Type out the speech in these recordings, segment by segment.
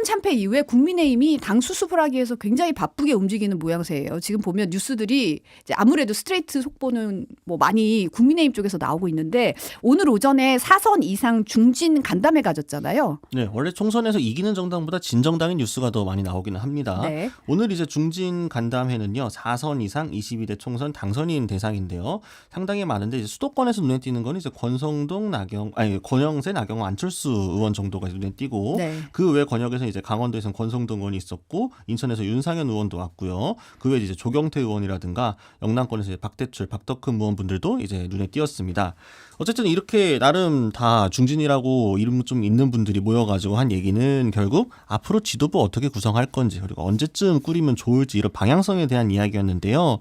총선 참패 이후에 국민의힘이 당 수습을 하기 위해서 굉장히 바쁘게 움직이는 모양새예요. 지금 보면 뉴스들이 이제 아무래도 스트레이트 속보는 뭐 많이 국민의힘 쪽에서 나오고 있는데 오늘 오전에 4선 이상 중진 간담회 가졌잖아요. 네, 원래 총선에서 이기는 정당보다 진 정당의 뉴스가 더 많이 나오기는 합니다. 네. 오늘 이제 중진 간담회는요, 4선 이상 22대 총선 당선인 대상인데요. 상당히 많은데 이제 수도권에서 눈에 띄는 건 이제 권성동, 권영세, 나경원, 안철수 의원 정도가 눈에 띄고 네. 그 외 권역에서 이제 강원도에서는 권성동 의원이 있었고 인천에서 윤상현 의원도 왔고요. 그 외에 이제 조경태 의원이라든가 영남권에서 이제 박대출, 박덕흠 의원분들도 이제 눈에 띄었습니다. 어쨌든 이렇게 나름 다 중진이라고 이름 좀 있는 분들이 모여가지고 한 얘기는 결국 앞으로 지도부 어떻게 구성할 건지 그리고 언제쯤 꾸리면 좋을지 이런 방향성에 대한 이야기였는데요.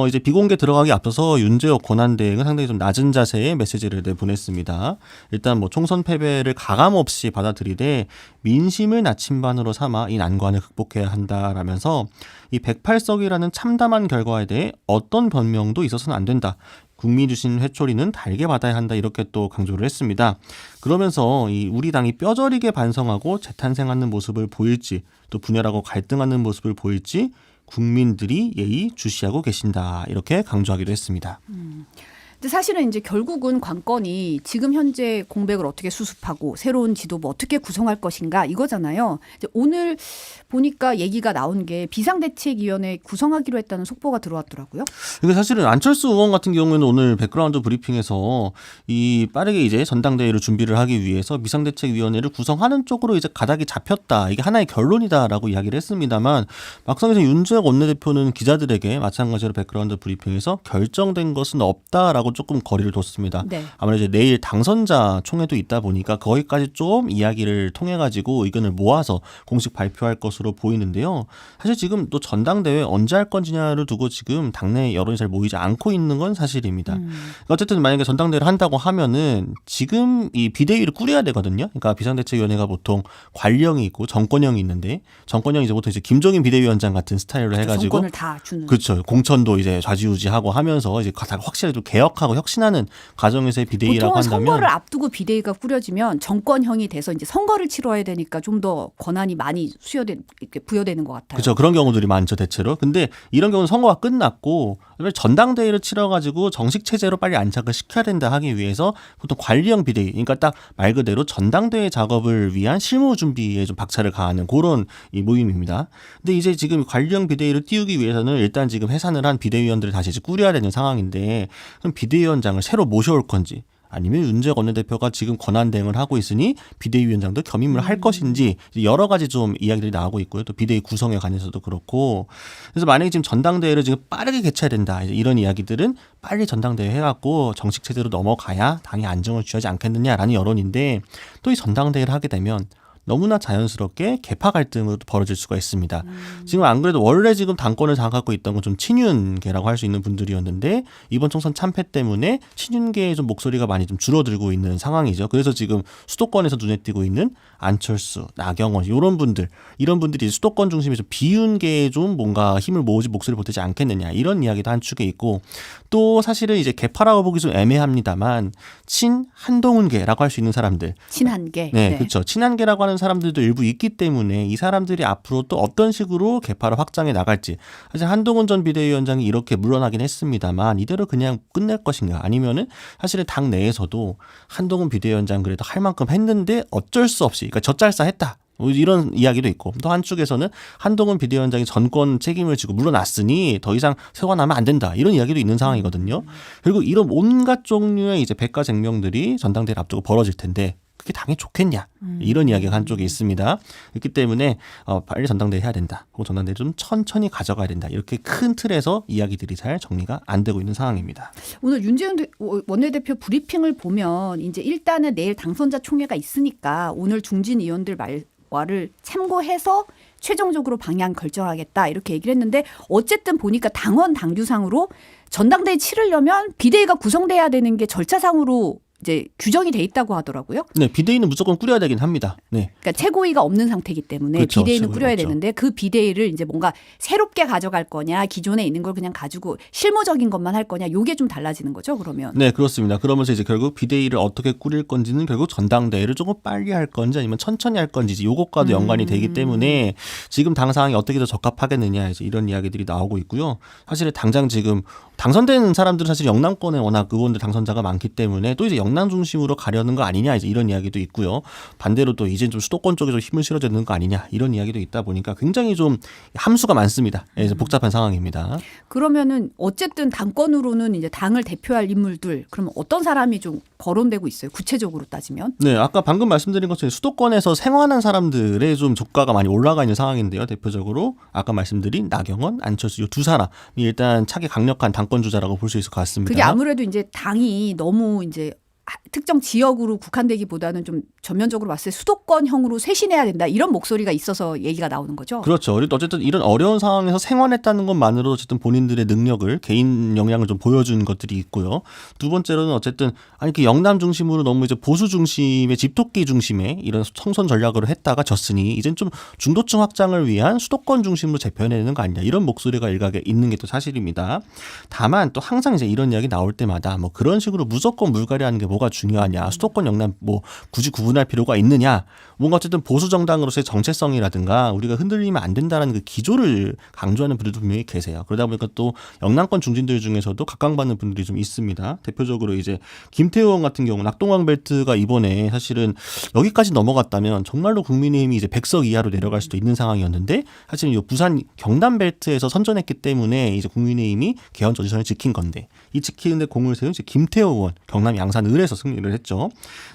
이제 비공개 들어가기 앞서서 윤재옥 권한대행은 상당히 좀 낮은 자세의 메시지를 내보냈습니다. 일단 뭐 총선 패배를 가감없이 받아들이되 민심을 나침반으로 삼아 이 난관을 극복해야 한다라면서 이 108석이라는 참담한 결과에 대해 어떤 변명도 있어서는 안 된다. 국민이 주신 회초리는 달게 받아야 한다 이렇게 또 강조를 했습니다. 그러면서 이 우리 당이 뼈저리게 반성하고 재탄생하는 모습을 보일지 또 분열하고 갈등하는 모습을 보일지 국민들이 예의 주시하고 계신다 이렇게 강조하기도 했습니다. 근데 사실은 이제 결국은 관건이 지금 현재 공백을 어떻게 수습하고 새로운 지도부 어떻게 구성할 것인가 이거잖아요. 이제 오늘 보니까 얘기가 나온 게 비상대책위원회 구성하기로 했다는 속보가 들어왔더라고요. 이게 사실은 안철수 의원 같은 경우에는 오늘 백그라운드 브리핑에서 이 빠르게 이제 전당대회를 준비를 하기 위해서 비상대책위원회를 구성하는 쪽으로 이제 가닥이 잡혔다. 이게 하나의 결론이다라고 이야기를 했습니다만 막상에서 윤재혁 원내대표는 기자들에게 마찬가지로 백그라운드 브리핑에서 결정된 것은 없다라고 조금 거리를 뒀습니다. 네. 아무래도 이제 내일 당선자 총회도 있다 보니까 거기까지 좀 이야기를 통해 가지고 의견을 모아서 공식 발표할 것으로 보이는데요. 사실 지금 또 전당대회 언제 할 건지냐를 두고 지금 당내 여론이 잘 모이지 않고 있는 건 사실입니다. 그러니까 어쨌든 만약에 전당대회를 한다고 하면은 지금 이 비대위를 꾸려야 되거든요. 그러니까 비상대책위원회가 보통 관령이 있고 정권형이 있는데 정권형이 이제 보통 이제 김종인 비대위원장 같은 스타일로 해가지고 정권을 다 주는. 그렇죠. 공천도 이제 좌지우지하고 하면서 이제 확실히 좀 개혁하고 혁신하는 과정에서의 비대위라고 보통은 한다면 선거를 앞두고 비대위가 꾸려지면 정권형이 돼서 이제 선거를 치러야 되니까 좀 더 권한이 많이 부여되는 것 같아요. 그렇죠. 그런 경우들이 많죠, 대체로. 근데 이런 경우는 선거가 끝났고 전당대회를 치러가지고 정식 체제로 빨리 안착을 시켜야 된다 하기 위해서 보통 관리형 비대위, 그러니까 딱 말 그대로 전당대회 작업을 위한 실무 준비에 좀 박차를 가하는 그런 이 모임입니다. 근데 이제 지금 관리형 비대위를 띄우기 위해서는 일단 지금 해산을 한 비대위원들을 다시 이제 꾸려야 되는 상황인데 그럼 비대위원장을 새로 모셔올 건지 아니면 윤재혁 원내대표가 지금 권한대행을 하고 있으니 비대위원장도 겸임을 할 것인지 여러 가지 좀 이야기들이 나오고 있고요. 또 비대위 구성에 관해서도 그렇고. 그래서 만약에 지금 전당대회를 지금 빠르게 개최해야 된다. 이런 이야기들은 빨리 전당대회 해갖고 정식 체제로 넘어가야 당이 안정을 취하지 않겠느냐라는 여론인데 또 이 전당대회를 하게 되면 너무나 자연스럽게 계파 갈등으로 벌어질 수가 있습니다. 지금 안 그래도 원래 지금 당권을 장악하고 있던 건 좀 친윤계라고 할 수 있는 분들이었는데 이번 총선 참패 때문에 친윤계의 좀 목소리가 많이 좀 줄어들고 있는 상황이죠. 그래서 지금 수도권에서 눈에 띄고 있는 안철수, 나경원 이런 분들이 수도권 중심의 좀 비윤계에 좀 뭔가 힘을 모으지 목소리를 보태지 않겠느냐 이런 이야기도 한 축에 있고 또 사실은 이제 계파라고 보기 좀 애매합니다만 친 한동훈계라고 할 수 있는 사람들 친한계. 네, 그렇죠. 친한계라고 하는 사람들도 일부 있기 때문에 이 사람들이 앞으로 또 어떤 식으로 계파를 확장해 나갈지 사실 한동훈 전 비대위원장이 이렇게 물러나긴 했습니다만 이대로 그냥 끝낼 것인가 아니면은 사실은 당 내에서도 한동훈 비대위원장 그래도 할 만큼 했는데 어쩔 수 없이 그러니까 젖잘싸했다. 이런 이야기도 있고 또 한쪽에서는 한동훈 비대위원장이 전권 책임을 지고 물러났으니 더 이상 세워나면 안 된다 이런 이야기도 있는 상황이거든요. 그리고 이런 온갖 종류의 이제 백가쟁명들이 전당대회를 앞두고 벌어질 텐데 그게 당이 좋겠냐 이런 이야기가 한쪽에 있습니다. 그렇기 때문에 빨리 전당대회 해야 된다. 그리고 전당대회 좀 천천히 가져가야 된다. 이렇게 큰 틀에서 이야기들이 잘 정리가 안 되고 있는 상황입니다. 오늘 윤재현 원내대표 브리핑을 보면 이제 일단은 내일 당선자 총회가 있으니까 오늘 중진 의원들 말을 참고해서 최종적으로 방향 결정하겠다 이렇게 얘기를 했는데 어쨌든 보니까 당원 당규상으로 전당대회 치르려면 비대위가 구성돼야 되는 게 절차상으로 이제 규정이 돼 있다고 하더라고요. 네, 비대위는 무조건 꾸려야 되긴 합니다. 네. 그러니까 최고위가 없는 상태이기 때문에 그렇죠. 비대위는 최고위가 꾸려야 없죠. 되는데 그 비대위를 이제 뭔가 새롭게 가져갈 거냐 기존에 있는 걸 그냥 가지고 실무적인 것만 할 거냐 요게 좀 달라지는 거죠 그러면. 네, 그렇습니다. 그러면서 이제 결국 비대위를 어떻게 꾸릴 건지는 결국 전당대회를 조금 빨리 할 건지 아니면 천천히 할 건지 이제 요것과도 연관이 되기 때문에 지금 당 상황이 어떻게 더 적합하겠느냐 이제 이런 이야기들이 나오고 있고요. 사실 당장 지금 당선되는 사람들은 사실 영남권에 워낙 의원들 당선자가 많기 때문에 또 이제 영남 중심으로 가려는 거 아니냐 이제 이런 이야기도 있고요. 반대로 또 이제 좀 수도권 쪽에 좀 힘을 실어야 되는 거 아니냐 이런 이야기도 있다 보니까 굉장히 좀 함수가 많습니다. 그래서 복잡한 상황입니다. 그러면은 어쨌든 당권으로는 이제 당을 대표할 인물들 그러면 어떤 사람이 좀 거론되고 있어요 구체적으로 따지면. 네, 아까 방금 말씀드린 것처럼 수도권에서 생활한 사람들의 좀 주가가 많이 올라가 있는 상황인데요. 대표적으로 아까 말씀드린 나경원, 안철수 이 두 사람이 일단 차기 강력한 당권 주자라고 볼 수 있을 것 같습니다. 그게 아무래도 이제 당이 너무 이제 특정 지역으로 국한되기보다는 좀 전면적으로 봤을 때 수도권형으로 쇄신해야 된다 이런 목소리가 있어서 얘기가 나오는 거죠. 그렇죠. 그리고 어쨌든 이런 어려운 상황에서 생활했다는 것만으로도 어쨌든 본인들의 능력을 개인 역량을 좀 보여준 것들이 있고요. 두 번째로는 어쨌든 아니 그 영남 중심으로 너무 이제 보수 중심의 집토끼 중심의 이런 총선 전략으로 했다가 졌으니 이젠 좀 중도층 확장을 위한 수도권 중심으로 재편해야 되는 거 아니냐 이런 목소리가 일각에 있는 게 또 사실입니다. 다만 또 항상 이제 이런 이야기 나올 때마다 뭐 그런 식으로 무조건 물갈이하는 게 뭐가 중요하냐, 수도권 영남 뭐 굳이 구분할 필요가 있느냐, 뭔가 어쨌든 보수 정당으로서의 정체성이라든가 우리가 흔들리면 안 된다라는 그 기조를 강조하는 분들도 분명히 계세요. 그러다 보니까 또 영남권 중진들 중에서도 각광받는 분들이 좀 있습니다. 대표적으로 이제 김태우 의원 같은 경우 낙동강 벨트가 이번에 사실은 여기까지 넘어갔다면 정말로 국민의힘이 이제 100석 이하로 내려갈 수도 있는 상황이었는데 사실은 이 부산 경남 벨트에서 선전했기 때문에 이제 국민의힘이 개헌 저지선을 지킨 건데 이 지키는데 공을 세운 이제 김태우 의원 경남 양산 을에서 승리를 했죠.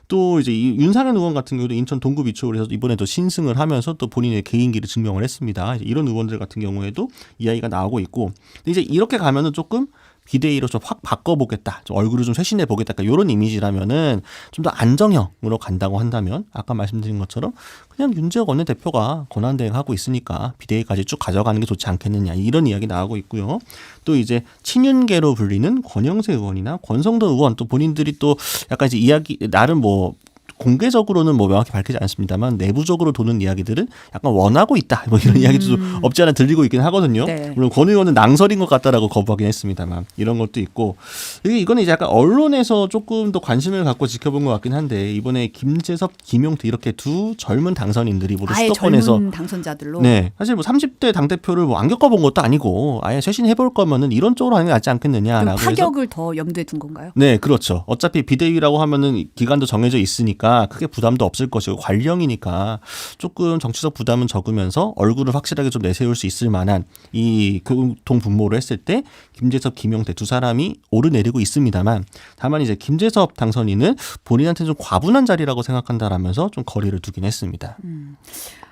또 이제 이 윤상현 의원 같은 경우도 인천 동구 비초에서 이번에도 신승을 하면서 또 본인의 개인기를 증명을 했습니다. 이런 의원들 같은 경우에도 이야기가 나오고 있고 근데 이제 이렇게 가면은 조금 비대위로 좀 확 바꿔보겠다, 좀 얼굴을 좀 쇄신해 보겠다, 그러니까 이런 이미지라면은 좀 더 안정형으로 간다고 한다면 아까 말씀드린 것처럼 그냥 윤재욱 원내대표가 권한대행하고 있으니까 비대위까지 쭉 가져가는 게 좋지 않겠느냐 이런 이야기 나오고 있고요. 또 이제 친윤계로 불리는 권영세 의원이나 권성도 의원 또 본인들이 또 약간 이제 이야기 나름 뭐 공개적으로는 뭐 명확히 밝히지 않습니다만 내부적으로 도는 이야기들은 약간 원하고 있다 뭐 이런 이야기도 좀 없지 않아 들리고 있긴 하거든요. 네. 물론 권 의원은 낭설인 것 같다라고 거부하긴 했습니다만 이런 것도 있고 이거는 이제 약간 언론에서 조금 더 관심을 갖고 지켜본 것 같긴 한데 이번에 김재섭, 김용태 이렇게 두 젊은 당선인들이 모두 아예 수도권에서 젊은 당선자들로. 네 사실 뭐 30대 당 대표를 뭐 안 겪어본 것도 아니고 아예 쇄신해 볼 거면은 이런 쪽으로 하는 게 낫지 그럼 않겠느냐라고 해서 타격을 더 염두에 둔 건가요? 네, 그렇죠. 어차피 비대위라고 하면은 기간도 정해져 있으니까 크게 부담도 없을 것이고 관리형이니까 조금 정치적 부담은 적으면서 얼굴을 확실하게 좀 내세울 수 있을 만한 이 공통 분모를 했을 때 김재섭, 김용태 두 사람이 오르내리고 있습니다만 다만 이제 김재섭 당선인은 본인한테 좀 과분한 자리라고 생각한다라면서 좀 거리를 두긴 했습니다.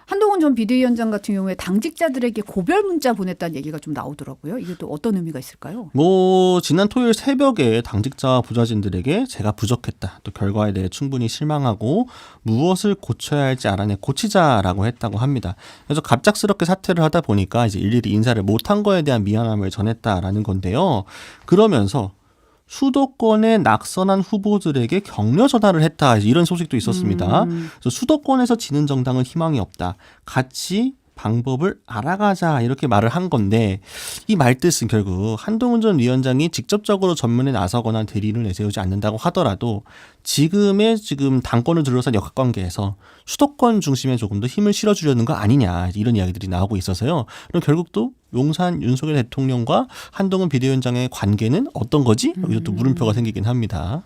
한동훈 전 비대위원장 같은 경우에 당직자들에게 고별 문자 보냈다는 얘기가 좀 나오더라고요. 이게 또 어떤 의미가 있을까요? 뭐 지난 토요일 새벽에 당직자 부자진들에게 제가 부족했다. 또 결과에 대해 충분히 실망하고 무엇을 고쳐야 할지 알아내 고치자라고 했다고 합니다. 그래서 갑작스럽게 사퇴를 하다 보니까 이제 일일이 인사를 못한 거에 대한 미안함을 전했다라는 건데요. 그러면서 수도권에 낙선한 후보들에게 격려 전화를 했다 이런 소식도 있었습니다. 그래서 수도권에서 지는 정당은 희망이 없다. 같이 방법을 알아가자 이렇게 말을 한 건데 이 말뜻은 결국 한동훈 전 위원장이 직접적으로 전면에 나서거나 대리를 내세우지 않는다고 하더라도 지금 당권을 둘러싼 역학관계에서 수도권 중심에 조금 더 힘을 실어주려는 거 아니냐 이런 이야기들이 나오고 있어서요. 그럼 결국 또 용산 윤석열 대통령과 한동훈 비대위원장의 관계는 어떤 거지? 여기서 또 물음표가 생기긴 합니다.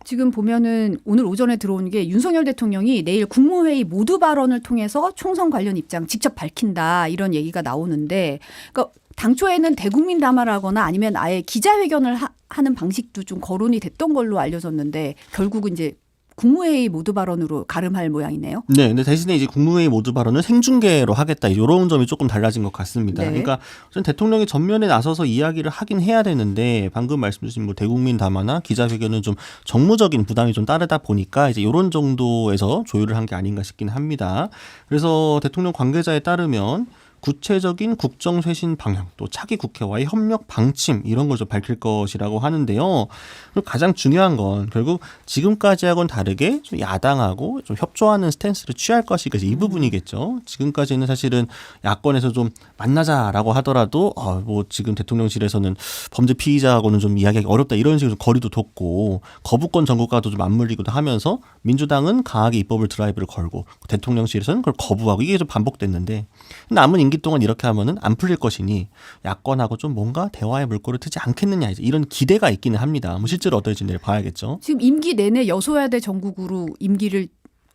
지금 보면은 오늘 오전에 들어온 게 윤석열 대통령이 내일 국무회의 모두 발언을 통해서 총선 관련 입장 직접 밝힌다 이런 얘기가 나오는데 그러니까 당초에는 대국민 담화라거나 아니면 아예 기자회견을 하는 방식도 좀 거론이 됐던 걸로 알려졌는데 결국은 이제 국무회의 모두 발언으로 가름할 모양이네요. 네, 근데 대신에 이제 국무회의 모두 발언을 생중계로 하겠다. 이런 점이 조금 달라진 것 같습니다. 네. 그러니까 우선 대통령이 전면에 나서서 이야기를 하긴 해야 되는데 방금 말씀 주신 뭐 대국민 담화나 기자회견은 좀 정무적인 부담이 좀 따르다 보니까 이제 이런 정도에서 조율을 한 게 아닌가 싶긴 합니다. 그래서 대통령 관계자에 따르면 구체적인 국정 쇄신 방향, 또 차기 국회와의 협력 방침 이런 걸 좀 밝힐 것이라고 하는데요. 그리고 가장 중요한 건 결국 지금까지하고는 다르게 좀 야당하고 좀 협조하는 스탠스를 취할 것이겠죠. 이 부분이겠죠. 지금까지는 사실은 야권에서 좀 만나자라고 하더라도 뭐 지금 대통령실에서는 범죄 피의자하고는 좀 이야기하기 어렵다 이런 식으로 좀 거리도 뒀고 거부권 정국과도 좀 맞물리기도 하면서 민주당은 강하게 입법을 드라이브를 걸고 대통령실에서는 그걸 거부하고 이게 좀 반복됐는데 남은 임기 동안 이렇게 하면은 안 풀릴 것이니 야권하고 좀 뭔가 대화의 물꼬를 트지 않겠느냐 이런 기대가 있기는 합니다. 뭐 실제로 어떨지 내일 봐야겠죠. 지금 임기 내내 여소야대 정국으로 임기를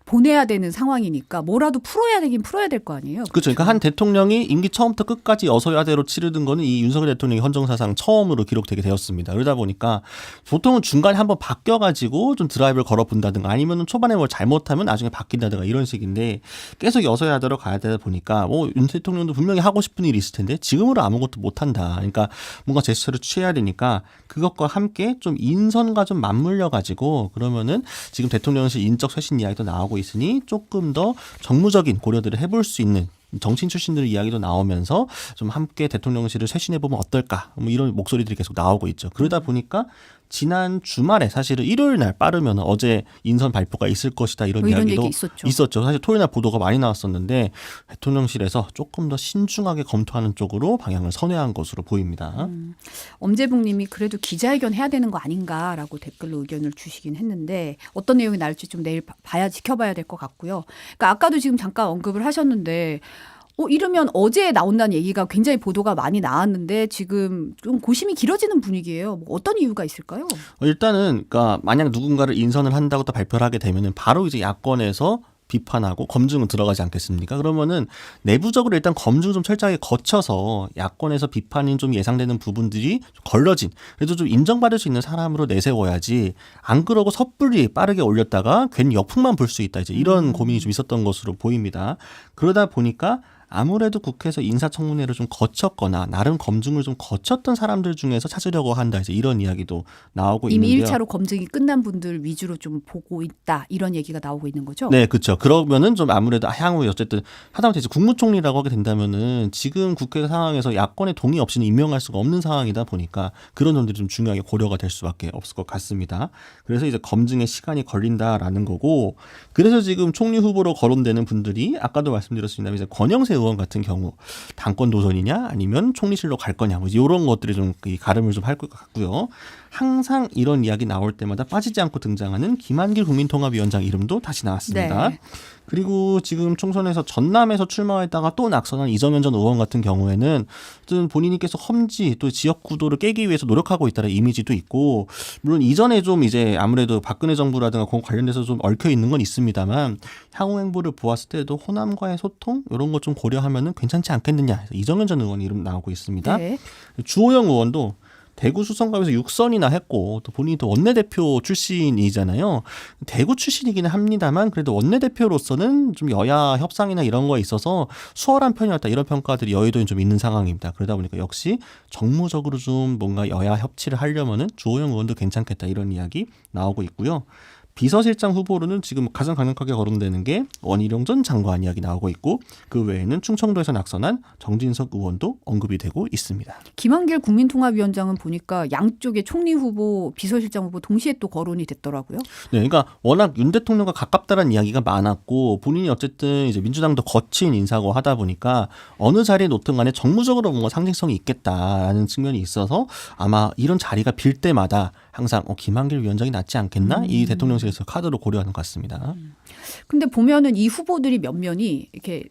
보내야 되는 상황이니까 뭐라도 풀어야 되긴 풀어야 될 거 아니에요. 그렇죠. 그러니까 한 대통령이 임기 처음부터 끝까지 여소야대로 치르던 거는 이 윤석열 대통령이 헌정사상 처음으로 기록되게 되었습니다. 그러다 보니까 보통은 중간에 한번 바뀌어가지고 좀 드라이브를 걸어본다든가 아니면 초반에 뭘 잘못하면 나중에 바뀐다든가 이런 식인데 계속 여소야대로 가야 되다 보니까 뭐 윤 대통령도 분명히 하고 싶은 일이 있을 텐데 지금으로 아무것도 못한다. 그러니까 뭔가 제스처를 취해야 되니까 그것과 함께 좀 인선과 좀 맞물려가지고 그러면은 지금 대통령실 인적 쇄신 이야기도 나오고 있으니 조금 더 정무적인 고려들을 해볼 수 있는 정치인 출신들의 이야기도 나오면서 좀 함께 대통령실을 쇄신해보면 어떨까 뭐 이런 목소리들이 계속 나오고 있죠. 그러다 보니까 지난 주말에 사실은 일요일 날 빠르면 어제 인선 발표가 있을 것이다 이런 이야기도 얘기 있었죠. 사실 토요일 날 보도가 많이 나왔었는데 대통령실에서 조금 더 신중하게 검토하는 쪽으로 방향을 선회한 것으로 보입니다. 엄재봉 님이 그래도 기자회견 해야 되는 거 아닌가라고 댓글로 의견을 주시긴 했는데 어떤 내용이 나올지 좀 내일 지켜봐야 될 것 같고요. 그러니까 아까도 지금 잠깐 언급을 하셨는데 이러면 어제 나온다는 얘기가 굉장히 보도가 많이 나왔는데 지금 좀 고심이 길어지는 분위기예요. 뭐 어떤 이유가 있을까요? 일단은 그러니까 만약 누군가를 인선을 한다고 또 발표를 하게 되면은 바로 이제 야권에서 비판하고 검증은 들어가지 않겠습니까? 그러면은 내부적으로 일단 검증 좀 철저하게 거쳐서 야권에서 비판이 좀 예상되는 부분들이 걸러진 그래도 좀 인정받을 수 있는 사람으로 내세워야지 안 그러고 섣불리 빠르게 올렸다가 괜히 역풍만 불 수 있다 이제 이런 고민이 좀 있었던 것으로 보입니다. 그러다 보니까 아무래도 국회에서 인사청문회를 좀 거쳤거나 나름 검증을 좀 거쳤던 사람들 중에서 찾으려고 한다 이제 이런 이야기도 나오고 이미 있는데요. 1차로 검증이 끝난 분들 위주로 좀 보고 있다 이런 얘기가 나오고 있는 거죠? 네, 그렇죠. 그러면은 좀 아무래도 향후에 어쨌든 하다못해 이제 국무총리라고 하게 된다면은 지금 국회 상황에서 야권의 동의 없이는 임명할 수가 없는 상황이다 보니까 그런 점들이 좀 중요하게 고려가 될 수밖에 없을 것 같습니다. 그래서 이제 검증에 시간이 걸린다라는 거고 그래서 지금 총리 후보로 거론되는 분들이 아까도 말씀드렸습니다. 이제 권영세 의원 같은 경우 당권 도전이냐 아니면 총리실로 갈 거냐 뭐 이런 것들이 좀 가름을 좀 할 것 같고요. 항상 이런 이야기 나올 때마다 빠지지 않고 등장하는 김한길 국민통합위원장 이름도 다시 나왔습니다. 네. 그리고 지금 총선에서 전남에서 출마했다가 또 낙선한 이정현 전 의원 같은 경우에는 본인이 계속 험지 또 지역 구도를 깨기 위해서 노력하고 있다는 이미지도 있고 물론 이전에 좀 이제 아무래도 박근혜 정부라든가 그거 관련돼서 좀 얽혀 있는 건 있습니다만 향후 행보를 보았을 때도 호남과의 소통 이런 것 좀 고려하면은 괜찮지 않겠느냐 이정현 전 의원 이름 나오고 있습니다. 네. 주호영 의원도 대구 수성갑에서 6선이나 했고 또 본인이 또 원내대표 출신이잖아요. 대구 출신이기는 합니다만 그래도 원내대표로서는 좀 여야 협상이나 이런 거에 있어서 수월한 편이었다 이런 평가들이 여의도에 좀 있는 상황입니다. 그러다 보니까 역시 정무적으로 좀 뭔가 여야 협치를 하려면은 주호영 의원도 괜찮겠다 이런 이야기 나오고 있고요. 비서실장 후보로는 지금 가장 강력하게 거론되는 게 원희룡 전 장관 이야기 나오고 있고 그 외에는 충청도에서 낙선한 정진석 의원도 언급이 되고 있습니다. 김한길 국민통합위원장은 보니까 양쪽의 총리 후보, 비서실장 후보 동시에 또 거론이 됐더라고요. 네, 그러니까 워낙 윤 대통령과 가깝다라는 이야기가 많았고 본인이 어쨌든 이제 민주당도 거친 인사고 하다 보니까 어느 자리에 놓든 간에 정무적으로 뭔가 상징성이 있겠다라는 측면이 있어서 아마 이런 자리가 빌 때마다 항상 김한길 위원장이 낫지 않겠나 이 대통령실에서 카드로 고려하는 것 같습니다. 근데 보면은 이 후보들이 몇 면이 이렇게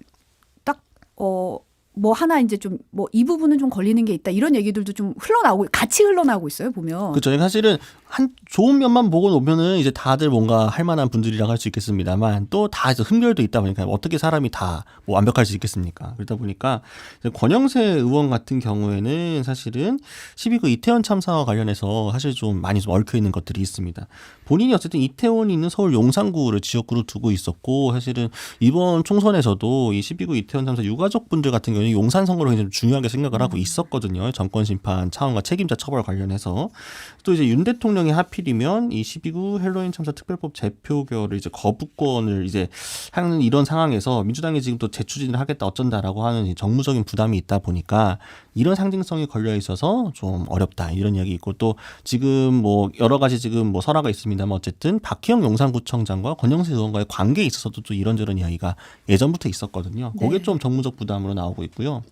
딱 뭐 하나 이제 좀 뭐 이 부분은 좀 걸리는 게 있다 이런 얘기들도 좀 같이 흘러나오고 있어요 보면. 그렇죠. 사실은 한 좋은 면만 보고 놓으면은 이제 다들 뭔가 할 만한 분들이라고 할 수 있겠습니다만 또 다 흠결도 있다 보니까 어떻게 사람이 다 뭐 완벽할 수 있겠습니까? 그러다 보니까 권영세 의원 같은 경우에는 사실은 12구 이태원 참사와 관련해서 사실 좀 많이 좀 얽혀 있는 것들이 있습니다. 본인이 어쨌든 이태원이 있는 서울 용산구를 지역구로 두고 있었고 사실은 이번 총선에서도 이 12구 이태원 참사 유가족분들 같은 경우 경우에는 용산 선거를 굉장히 중요하게 생각을 하고 있었거든요. 정권 심판 차원과 책임자 처벌 관련해서. 또 이제 윤 대통령이 하필이면 이 12구 헬로윈 참사 특별법 재표결을 이제 거부권을 이제 하는 이런 상황에서 민주당이 지금 또 재추진을 하겠다 어쩐다라고 하는 이 정무적인 부담이 있다 보니까 이런 상징성이 걸려 있어서 좀 어렵다 이런 이야기 있고, 또 지금 뭐 여러 가지 지금 뭐 설화가 있습니다만 어쨌든 박희영 용산구청장과 권영세 의원과의 관계에 있어서도 또 이런저런 이야기가 예전부터 있었거든요. 그게 네. 좀 정무적 부담으로 나오고 있고요.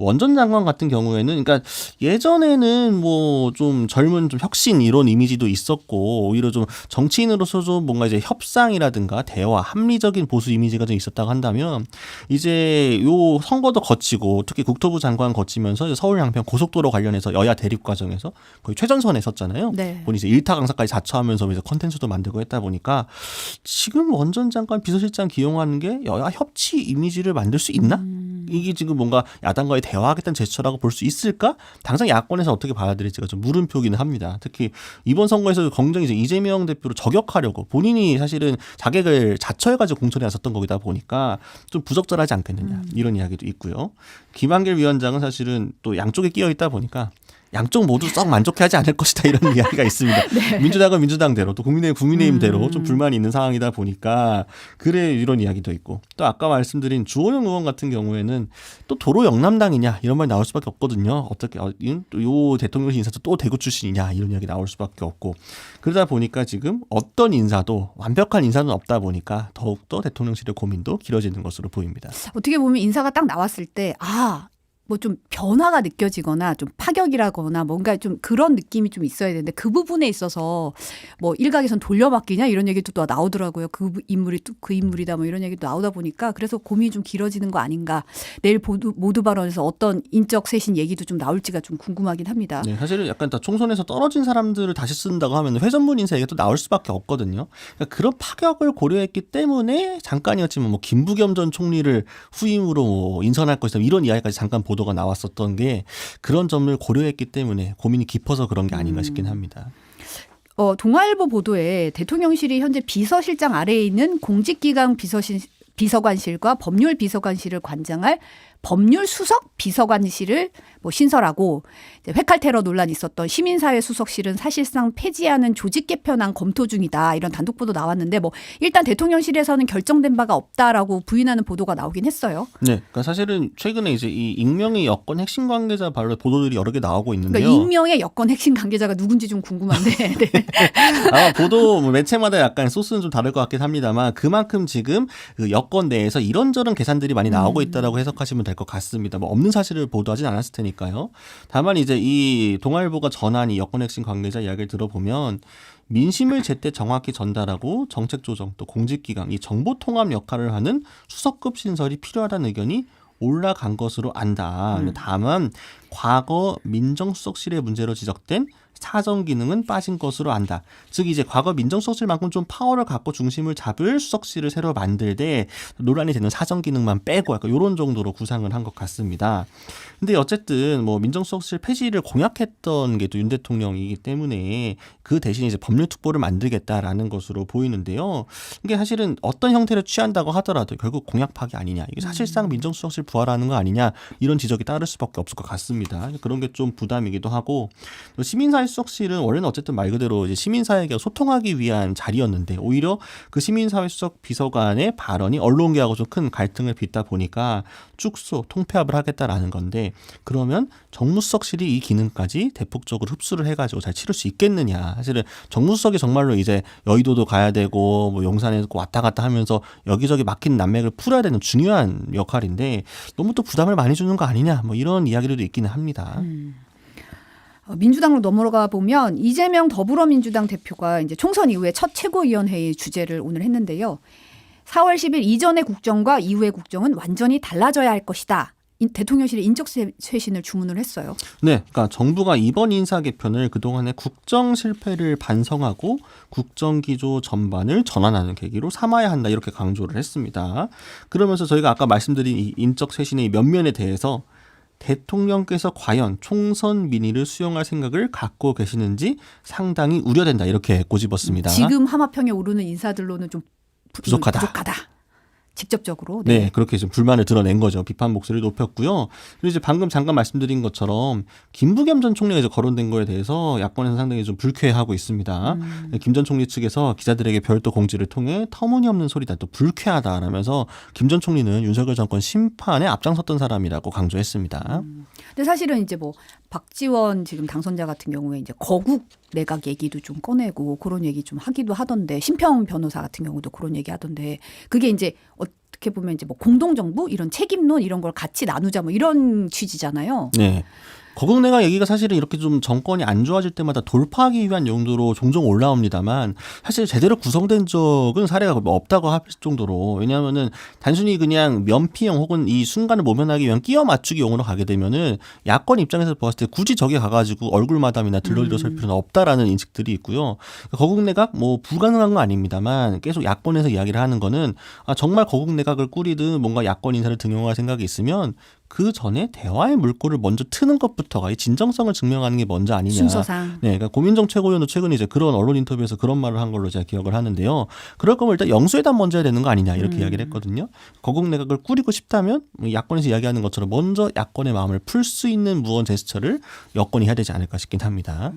원전 장관 같은 경우에는 그러니까 예전에는 뭐 좀 젊은 좀 혁신 이런 이미지도 있었고 오히려 좀 정치인으로서 좀 뭔가 이제 협상이라든가 대화 합리적인 보수 이미지가 좀 있었다고 한다면 이제 요 선거도 거치고 특히 국토부 장관 거치면서 서울 양평 고속도로 관련해서 여야 대립 과정에서 거의 최전선에 섰잖아요. 네. 본인이 이제 일타 강사까지 자처하면서 이제 컨텐츠도 만들고 했다 보니까 지금 원전 장관 비서실장 기용하는 게 여야 협치 이미지를 만들 수 있나? 이게 지금 뭔가 야당과의 대화하겠다는 제스처라고 볼 수 있을까? 당장 야권에서 어떻게 받아들일지가 좀 물음표기는 합니다. 특히 이번 선거에서 굉장히 이제 이재명 대표를 저격하려고 본인이 사실은 자객을 자처해가지고 공천에 나섰던 거기다 보니까 좀 부적절하지 않겠느냐 이런 이야기도 있고요. 김한길 위원장은 사실은 또 양쪽에 끼어 있다 보니까 양쪽 모두 썩 만족해하지 않을 것이다 이런 이야기가 있습니다. 네. 민주당은 민주당대로 또 국민의힘 국민의힘대로 좀 불만이 있는 상황이다 보니까 그래 이런 이야기도 있고, 또 아까 말씀드린 주호영 의원 같은 경우에는 또 도로 영남당이냐 이런 말이 나올 수밖에 없거든요. 어떻게 요 대통령실 인사도 또 대구 출신이냐 이런 이야기 나올 수밖에 없고, 그러다 보니까 지금 어떤 인사도 완벽한 인사는 없다 보니까 더욱더 대통령실의 고민도 길어지는 것으로 보입니다. 어떻게 보면 인사가 딱 나왔을 때 뭐 좀 변화가 느껴지거나 좀 파격이라거나 뭔가 좀 그런 느낌이 좀 있어야 되는데 그 부분에 있어서 뭐 일각에선 돌려막기냐 이런 얘기도 또 나오더라고요. 그 인물이 또 그 인물이다 뭐 이런 얘기도 나오다 보니까 그래서 고민이 좀 길어지는 거 아닌가. 내일 모두 발언에서 어떤 인적 쇄신 얘기도 좀 나올지가 좀 궁금하긴 합니다. 네, 사실은 약간 다 총선에서 떨어진 사람들을 다시 쓴다고 하면 회전문 인사 얘기가 또 나올 수밖에 없거든요. 그러니까 그런 파격을 고려했기 때문에 잠깐이었지만 뭐 김부겸 전 총리를 후임으로 뭐 인선할 것이다 이런 이야기까지 잠깐 보도가 나왔었던 게 그런 점을 고려했기 때문에 고민이 깊어서 그런 게 아닌가 싶긴 합니다. 동아일보 보도에 대통령실이 현재 비서실장 아래에 있는 공직기강 비서관실과 법률비서관실을 관장할 법률수석 비서관실을 뭐 신설하고, 이제 회칼 테러 논란이 있었던 시민사회 수석실은 사실상 폐지하는 조직 개편안 검토 중이다 이런 단독 보도 나왔는데 뭐 일단 대통령실에서는 결정된 바가 없다라고 부인하는 보도가 나오긴 했어요. 네, 그러니까 사실은 최근에 이제 이 익명의 여권 핵심 관계자 발로 보도들이 여러 개 나오고 있는데요. 그러니까 익명의 여권 핵심 관계자가 누군지 좀 궁금한데. 네. 아마 보도 뭐 매체마다 약간 소스는 좀 다를 것 같긴 합니다만 그만큼 지금 그 여권 내에서 이런저런 계산들이 많이 나오고 있다라고 해석하시면 될 것 같습니다. 뭐 없는 사실을 보도하진 않았을 테니까요. 다만 이제 이 동아일보가 전한 이 여권 핵심 관계자 이야기를 들어보면 민심을 제때 정확히 전달하고 정책 조정 또 공직기강 이 정보 통합 역할을 하는 수석급 신설이 필요하다는 의견이 올라간 것으로 안다. 다만 과거 민정수석실의 문제로 지적된 사정 기능은 빠진 것으로 안다. 즉 이제 과거 민정수석실만큼 좀 파워를 갖고 중심을 잡을 수석실을 새로 만들되 논란이 되는 사정 기능만 빼고 약간 이런 정도로 구상을 한 것 같습니다. 근데 어쨌든 뭐 민정수석실 폐지를 공약했던 게 또 윤 대통령이기 때문에 그 대신 이제 법률특보를 만들겠다라는 것으로 보이는데요. 이게 사실은 어떤 형태를 취한다고 하더라도 결국 공약 파기 아니냐. 이게 사실상 민정수석실 부활하는 거 아니냐. 이런 지적이 따를 수밖에 없을 것 같습니다. 그런 게 좀 부담이기도 하고, 또 시민사회 수석실은 원래는 어쨌든 말 그대로 이제 시민사회가 소통하기 위한 자리였는데 오히려 그 시민사회 수석 비서관의 발언이 언론계하고 좀 큰 갈등을 빚다 보니까 축소, 통폐합을 하겠다라는 건데, 그러면 정무수석실이 이 기능까지 대폭적으로 흡수를 해가지고 잘 치를 수 있겠느냐. 사실은 정무수석이 정말로 이제 여의도도 가야 되고 뭐 용산에 왔다 갔다 하면서 여기저기 막힌 난맥을 풀어야 되는 중요한 역할인데 너무 또 부담을 많이 주는 거 아니냐. 뭐 이런 이야기들도 있기는 합니다. 민주당으로 넘어가 보면 이재명 더불어민주당 대표가 이제 총선 이후에 첫 최고위원회의 주재를 오늘 했는데요. 4월 10일 이전의 국정과 이후의 국정은 완전히 달라져야 할 것이다. 대통령실이 인적 쇄신을 주문을 했어요. 네, 그러니까 정부가 이번 인사 개편을 그동안의 국정 실패를 반성하고 국정 기조 전반을 전환하는 계기로 삼아야 한다 이렇게 강조를 했습니다. 그러면서 저희가 아까 말씀드린 이 인적 쇄신의 면면에 대해서 대통령께서 과연 총선 민의를 수용할 생각을 갖고 계시는지 상당히 우려된다 이렇게 꼬집었습니다. 지금 하마평에 오르는 인사들로는 좀 부족하다. 직접적으로. 네, 그렇게 좀 불만을 드러낸 거죠. 비판 목소리를 높였고요. 그리고 이제 방금 잠깐 말씀드린 것처럼 김부겸 전 총리가 이제 거론된 거에 대해서 야권에서 상당히 좀 불쾌해하고 있습니다. 김 전 총리 측에서 기자들에게 별도 공지를 통해 터무니없는 소리다, 또 불쾌하다라면서 김 전 총리는 윤석열 정권 심판에 앞장섰던 사람이라고 강조했습니다. 근데 사실은 이제 뭐 박지원 지금 당선자 같은 경우에 이제 거국 내각 얘기도 좀 꺼내고 그런 얘기 좀 하기도 하던데, 심평 변호사 같은 경우도 그런 얘기 하던데, 그게 이제 어떻게 보면 이제 뭐 공동정부 이런 책임론 이런 걸 같이 나누자 뭐 이런 취지잖아요. 네. 거국내각 얘기가 사실은 이렇게 좀 정권이 안 좋아질 때마다 돌파하기 위한 용도로 종종 올라옵니다만, 사실 제대로 구성된 적은 사례가 없다고 할 정도로, 왜냐하면은 단순히 그냥 면피용 혹은 이 순간을 모면하기 위한 끼워 맞추기용으로 가게 되면은 야권 입장에서 봤을 때 굳이 저기 가가지고 얼굴 마담이나 들러리로 설 필요는 없다라는 인식들이 있고요. 거국내각 뭐 불가능한 건 아닙니다만 계속 야권에서 이야기를 하는 거는, 정말 거국내각을 꾸리든 뭔가 야권 인사를 등용할 생각이 있으면 그 전에 대화의 물꼬를 먼저 트는 것부터가 이 진정성을 증명하는 게 먼저 아니냐. 순서상. 네, 그러니까 고민정 최고위원도 최근에 이제 그런 언론 인터뷰에서 그런 말을 한 걸로 제가 기억을 하는데요. 그럴 거면 일단 영수회담 먼저 해야 되는 거 아니냐 이렇게 이야기를 했거든요. 거국 내각을 꾸리고 싶다면 야권에서 이야기하는 것처럼 먼저 야권의 마음을 풀 수 있는 무언 제스처를 여권이 해야 되지 않을까 싶긴 합니다.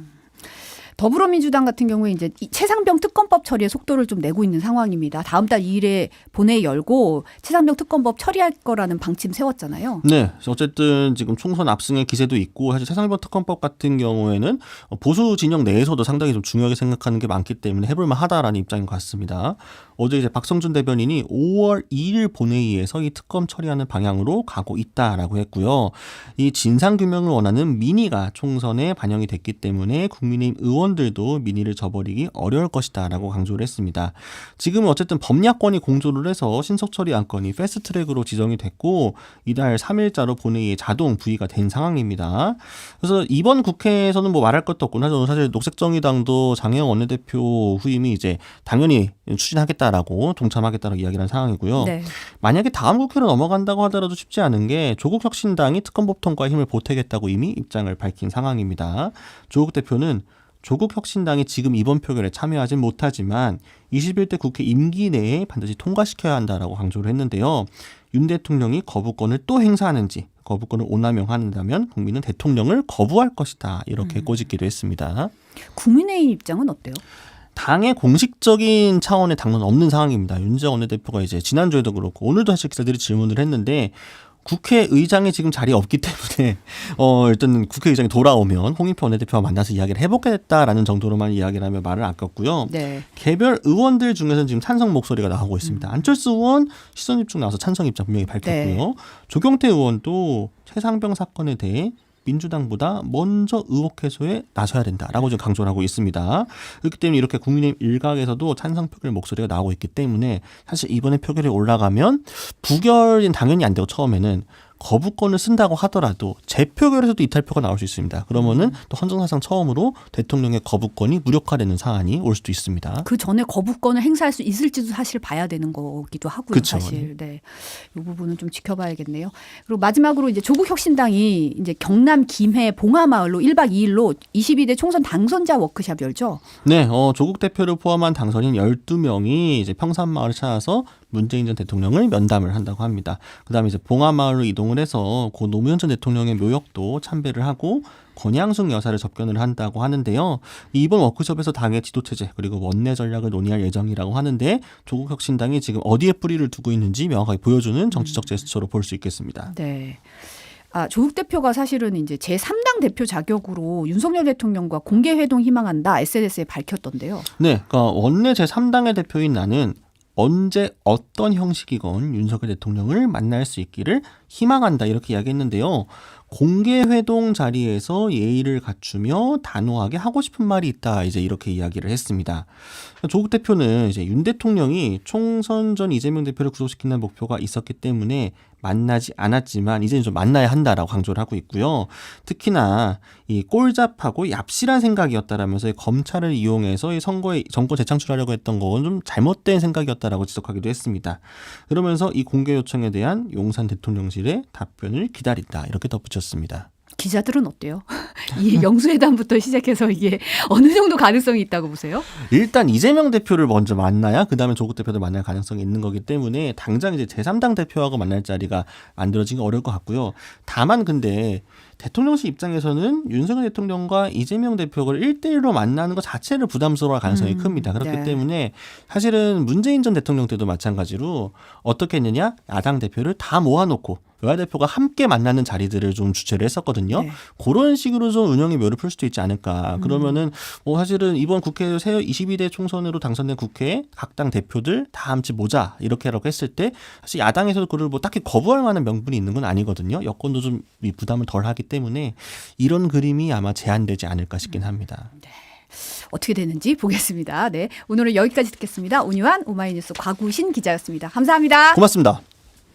더불어민주당 같은 경우에 이제 이 최상병 특검법 처리에 속도를 좀 내고 있는 상황입니다. 다음 달 2일에 본회의 열고 최상병 특검법 처리할 거라는 방침 세웠잖아요. 네, 어쨌든 지금 총선 압승의 기세도 있고, 사실 최상병 특검법 같은 경우에는 보수 진영 내에서도 상당히 좀 중요하게 생각하는 게 많기 때문에 해볼만 하다라는 입장인 것 같습니다. 어제 이제 박성준 대변인이 5월 2일 본회의에서 이 특검 처리하는 방향으로 가고 있다라고 했고요. 이 진상 규명을 원하는 민의가 총선에 반영이 됐기 때문에 국민의힘 의원들도 민의를 저버리기 어려울 것이다라고 강조를 했습니다. 지금은 어쨌든 범야권이 공조를 해서 신속 처리 안건이 패스트트랙으로 지정이 됐고, 이달 3일자로 본회의에 자동 부의가 된 상황입니다. 그래서 이번 국회에서는 뭐 말할 것도 없구나. 저는 사실 녹색정의당도 장혜영 원내대표 후임이 이제 당연히 추진하겠다라고, 동참하겠다라고 이야기를 한 상황이고요. 네. 만약에 다음 국회로 넘어간다고 하더라도 쉽지 않은 게, 조국 혁신당이 특검법 통과에 힘을 보태겠다고 이미 입장을 밝힌 상황입니다. 조국 대표는 조국 혁신당이 지금 이번 표결에 참여하진 못하지만 21대 국회 임기 내에 반드시 통과시켜야 한다라고 강조를 했는데요. 윤 대통령이 거부권을 또 행사하는지, 거부권을 오남용한다면 국민은 대통령을 거부할 것이다, 이렇게 꼬집기도 했습니다. 국민의힘 입장은 어때요? 당의 공식적인 차원의 당론은 없는 상황입니다. 윤재원 원내대표가 이제 지난주에도 그렇고 오늘도 사실 기자들이 질문을 했는데, 국회의장이 지금 자리에 없기 때문에 일단 국회의장이 돌아오면 홍익표 원내대표와 만나서 이야기를 해보겠다라는 정도로만 이야기를 하며 말을 아꼈고요. 네. 개별 의원들 중에서는 지금 찬성 목소리가 나오고 있습니다. 안철수 의원 시선 집중 나와서 찬성 입장 분명히 밝혔고요. 네. 조경태 의원도 최상병 사건에 대해 민주당보다 먼저 의혹 해소에 나서야 된다라고 지금 강조를 하고 있습니다. 그렇기 때문에 이렇게 국민의힘 일각에서도 찬성 표결 목소리가 나오고 있기 때문에, 사실 이번에 표결에 올라가면 부결은 당연히 안 되고, 처음에는 거부권을 쓴다고 하더라도 재표결에서도 이탈표가 나올 수 있습니다. 그러면은 또 헌정사상 처음으로 대통령의 거부권이 무력화되는 사안이 올 수도 있습니다. 그 전에 거부권을 행사할 수 있을지도 사실 봐야 되는 거기도 하고요. 그쵸. 사실. 네. 이 부분은 좀 지켜봐야겠네요. 그리고 마지막으로 이제 조국 혁신당이 이제 경남 김해 봉하마을로 1박 2일로 22대 총선 당선자 워크숍 열죠. 네, 조국 대표를 포함한 당선인 12명이 이제 평산마을을 찾아서 문재인 전 대통령을 면담을 한다고 합니다. 그다음에 이제 봉하마을로 이동을 해서 고 노무현 전 대통령의 묘역도 참배를 하고 권양숙 여사를 접견을 한다고 하는데요. 이번 워크숍에서 당의 지도체제 그리고 원내 전략을 논의할 예정이라고 하는데, 조국 혁신당이 지금 어디에 뿌리를 두고 있는지 명확하게 보여주는 정치적 제스처로 볼 수 있겠습니다. 네. 조국 대표가 사실은 이제 제3당 대표 자격으로 윤석열 대통령과 공개 회동 희망한다 SNS에 밝혔던데요. 네, 그러니까 원내 제3당의 대표인 나는 언제 어떤 형식이건 윤석열 대통령을 만날 수 있기를 희망한다, 이렇게 이야기했는데요. 공개 회동 자리에서 예의를 갖추며 단호하게 하고 싶은 말이 있다, 이제 이렇게 이야기를 했습니다. 조국 대표는 이제 윤 대통령이 총선 전 이재명 대표를 구속시키는 목표가 있었기 때문에 만나지 않았지만 이제는 좀 만나야 한다라고 강조를 하고 있고요. 특히나 이 꼴잡하고 얍실한 생각이었다라면서 검찰을 이용해서 이 선거에 정권 재창출하려고 했던 건 좀 잘못된 생각이었다라고 지적하기도 했습니다. 그러면서 이 공개 요청에 대한 용산 대통령실의 답변을 기다린다, 이렇게 덧붙였습니다. 기자들은 어때요? 이 영수회담부터 시작해서 이게 어느 정도 가능성이 있다고 보세요? 일단 이재명 대표를 먼저 만나야 그다음에 조국 대표를 만날 가능성이 있는 거기 때문에 당장 이제 제3당 대표하고 만날 자리가 만들어지기 어려울 것 같고요. 다만 근데 대통령실 입장에서는 윤석열 대통령과 이재명 대표를 1대1로 만나는 것 자체를 부담스러워할 가능성이 큽니다. 그렇기 네. 때문에 사실은 문재인 전 대통령 때도 마찬가지로 어떻게 했느냐, 야당 대표를 다 모아놓고 여야 대표가 함께 만나는 자리들을 좀 주최를 했었거든요. 네. 그런 식으로 좀 운영의 묘를 풀 수도 있지 않을까. 그러면은 뭐 사실은 이번 국회 새 22대 총선으로 당선된 국회에 각 당 대표들 다 함께 모자 이렇게라고 했을 때 사실 야당에서도 그걸 뭐 딱히 거부할 만한 명분이 있는 건 아니거든요. 여권도 좀 이 부담을 덜 하기 때문에 이런 그림이 아마 제한되지 않을까 싶긴 합니다. 어떻게 되는지 보겠습니다. 네, 오늘은 여기까지 듣겠습니다. 온유한 오마이뉴스 곽우신 기자였습니다. 감사합니다. 고맙습니다.